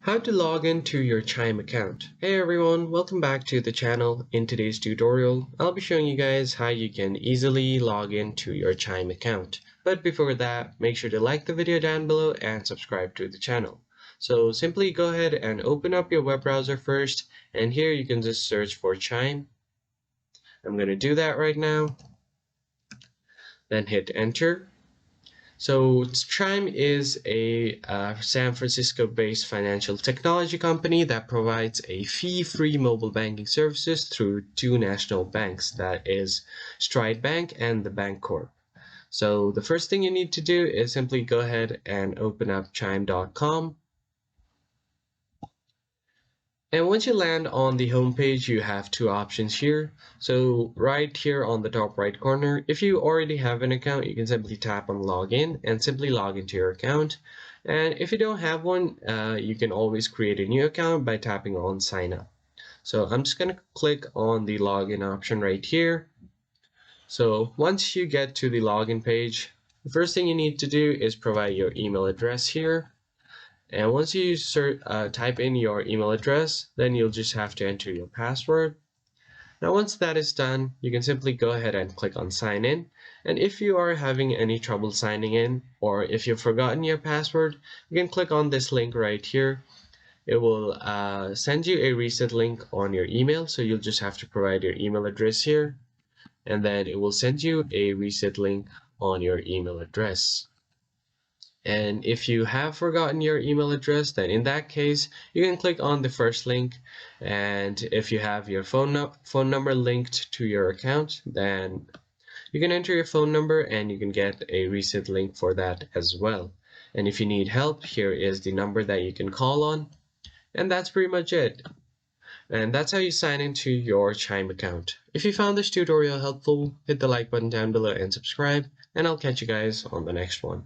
How to log into your Chime account. Hey everyone, welcome back to the channel. In today's tutorial, I'll be showing you guys how you can easily log into your Chime account. But before that, make sure to like the video down below and subscribe to the channel. So simply go ahead and open up your web browser first, and here you can just search for Chime. I'm going to do that right now. Then hit enter. So Chime is a San Francisco-based financial technology company that provides a fee-free mobile banking services through two national banks, that is Stride Bank and the Bancorp. So the first thing you need to do is simply go ahead and open up chime.com. And once you land on the home page, you have two options here. So right here on the top right corner, if you already have an account, you can simply tap on login and simply log into your account. And if you don't have one, you can always create a new account by tapping on sign up. So I'm just going to click on the login option right here. So once you get to the login page, the first thing you need to do is provide your email address here. And once you type in your email address, then you'll just have to enter your password. Now once that is done, you can simply go ahead and click on sign in. And if you are having any trouble signing in, or if you've forgotten your password, you can click on this link right here. It will send you a reset link on your email, so you'll just have to provide your email address here, and then it will send you a reset link on your email address. And if you have forgotten your email address, then in that case, you can click on the first link. And if you have your phone number linked to your account, then you can enter your phone number and you can get a reset link for that as well. And if you need help, here is the number that you can call on. And that's pretty much it. And that's how you sign into your Chime account. If you found this tutorial helpful, hit the like button down below and subscribe, and I'll catch you guys on the next one.